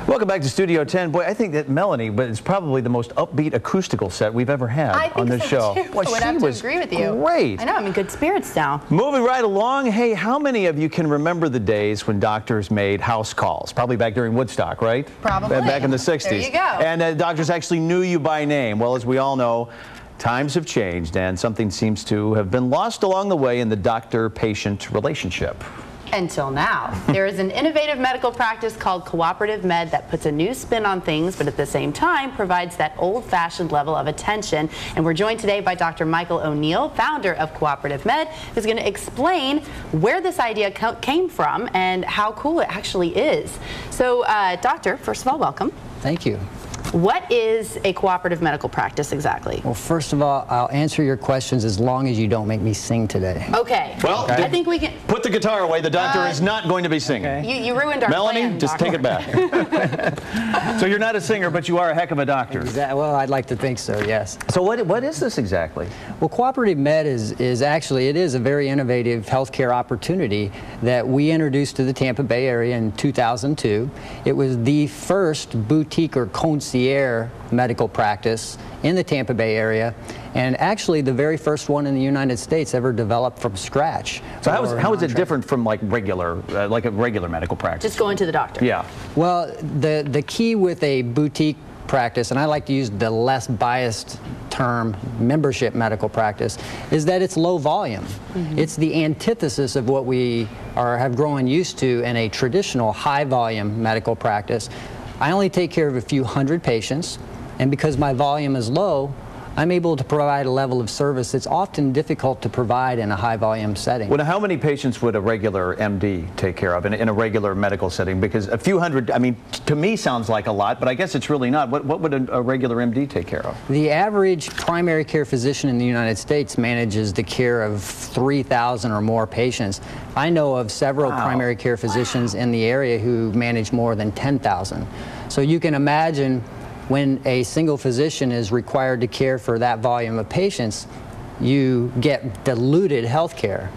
Welcome back to Studio 10. Boy, I think that Melanie is probably the most upbeat acoustical set we've ever had on this show. Too. Well, I would have to agree with you. Great. I know, I'm in good spirits now. Moving right along, hey, how many of you can remember the days when doctors made house calls? Probably back during Woodstock, right? Probably. Back in the 60s. There you go. And doctors actually knew you by name. Well, as we all know, times have changed and something seems to have been lost along the way in the doctor-patient relationship. Until now. There is an innovative medical practice called CooperativeMed that puts a new spin on things, but at the same time provides that old-fashioned level of attention. And we're joined today by Dr. Michael O'Neill, founder of CooperativeMed, who's going to explain where this idea came from and how cool it actually is. So, doctor, first of all, welcome. Thank you. What is a cooperative medical practice exactly? Well, first of all, I'll answer your questions as long as you don't make me sing today. Okay. Well, I think we can... Put the guitar away. The doctor is not going to be singing. Okay. You ruined our Melanie, plan, just doctor. take it back. So you're not a singer, but you are a heck of a doctor. Well, I'd like to think so, yes. So what is this exactly? Well, CooperativeMed is actually, it is a very innovative healthcare opportunity that we introduced to the Tampa Bay area in 2002. It was the first boutique or concierge medical practice in the Tampa Bay area, and actually the very first one in the United States ever developed from scratch. So how is it different from like a regular medical practice? Just going to the doctor. Yeah. Well, the key with a boutique practice, and I like to use the less biased term membership medical practice, is that it's low volume. It's the antithesis of what we have grown used to in a traditional high volume medical practice. I only take care of a few hundred patients, and because my volume is low, I'm able to provide a level of service that's often difficult to provide in a high volume setting. Well, how many patients would a regular MD take care of in a regular medical setting? Because a few hundred, I mean, to me sounds like a lot, but I guess it's really not. What would a regular MD take care of? The average primary care physician in the United States manages the care of 3,000 or more patients. I know of several primary care physicians in the area who manage more than 10,000. So you can imagine when a single physician is required to care for that volume of patients, you get diluted health care.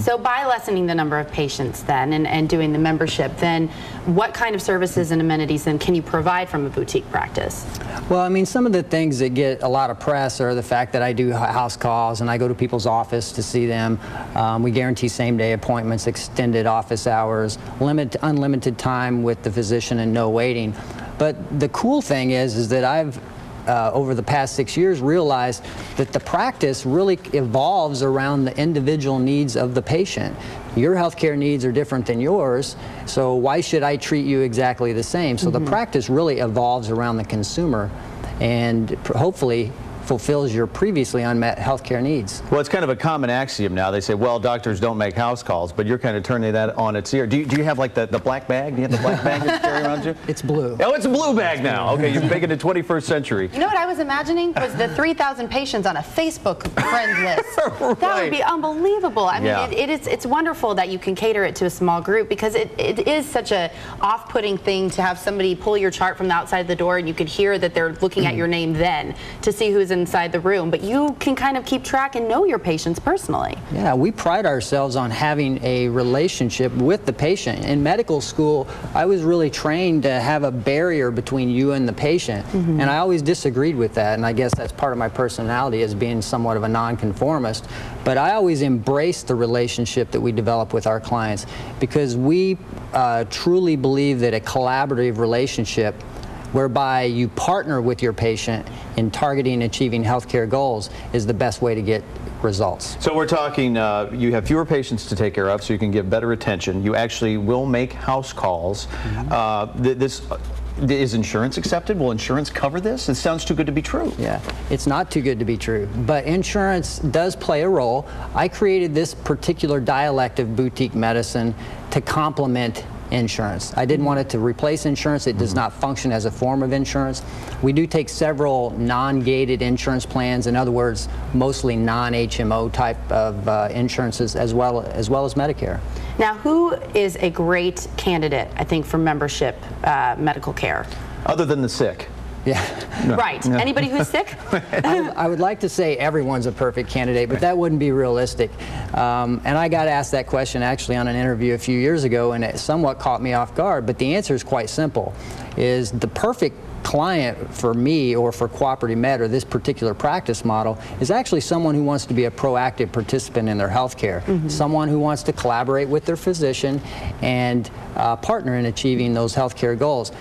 So by lessening the number of patients then and doing the membership, then what kind of services and amenities then can you provide from a boutique practice? Well, I mean, some of the things that get a lot of press are the fact that I do house calls and I go to people's office to see them. We guarantee same-day appointments, extended office hours, unlimited time with the physician and no waiting. But the cool thing is that I've over the past 6 years realized that the practice really evolves around the individual needs of the patient. Your healthcare needs are different than yours, so why should I treat you exactly the same? So the practice really evolves around the consumer and hopefully fulfills your previously unmet healthcare needs. Well, it's kind of a common axiom now. They say, well, doctors don't make house calls, but you're kind of turning that on its ear. Do you have like the black bag? Do you have the black bag that you carry around you? It's blue. Oh, it's a blue bag now. Okay, you're making it 21st century. You know what I was imagining was the 3,000 patients on a Facebook friend list. Right. That would be unbelievable. I mean, Yeah. it's wonderful that you can cater it to a small group because it is such a off-putting thing to have somebody pull your chart from the outside of the door and you could hear that they're looking at your name then to see who's inside the room, but you can kind of keep track and know your patients personally. Yeah, we pride ourselves on having a relationship with the patient. In medical school, I was really trained to have a barrier between you and the patient, and I always disagreed with that, and I guess that's part of my personality as being somewhat of a nonconformist, but I always embrace the relationship that we develop with our clients because we truly believe that a collaborative relationship whereby you partner with your patient in targeting and achieving healthcare goals is the best way to get results. So we're talking, you have fewer patients to take care of, so you can give better attention. You actually will make house calls. Is insurance accepted? Will insurance cover this? It sounds too good to be true. Yeah, it's not too good to be true, but insurance does play a role. I created this particular dialect of boutique medicine to complement insurance. I didn't want it to replace insurance. It does not function as a form of insurance. We do take several non-gated insurance plans, in other words, mostly non-HMO type of insurances as well as Medicare. Now, who is a great candidate, I think, for membership medical care? Other than the sick. Yeah. Right. Anybody who's sick? I would like to say everyone's a perfect candidate, but that wouldn't be realistic. And I got asked that question actually on an interview a few years ago, and it somewhat caught me off guard. But the answer is quite simple: is the perfect client for me or for CooperativeMed or this particular practice model is actually someone who wants to be a proactive participant in their health care, someone who wants to collaborate with their physician and partner in achieving those health care goals,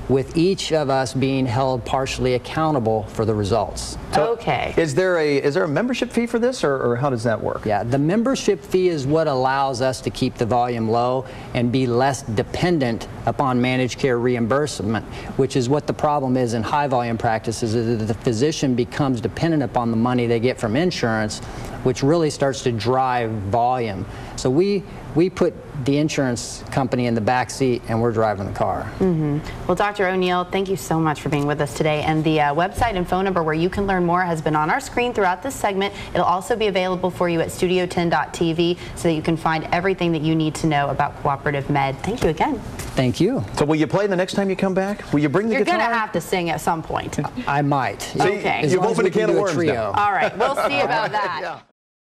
with each of us being held partially accountable for the results. Okay. Is there a membership fee for this, or how does that work? Yeah, the membership fee is what allows us to keep the volume low and be less dependent upon managed care reimbursement, which is what the problem is in high volume practices, is that the physician becomes dependent upon the money they get from insurance, which really starts to drive volume. So we put the insurance company in the back seat and we're driving the car. Well, Dr. O'Neill, thank you so much for being with us today. And the website and phone number where you can learn more has been on our screen throughout this segment. It'll also be available for you at studio10.tv so that you can find everything that you need to know about CooperativeMed. Thank you again. Thank you. So will you play the next time you come back? Will you bring the guitar? You're going to have to sing at some point. I might. Okay. As You've long as opened we a can can of do worms trio. now. All right, we'll see about that.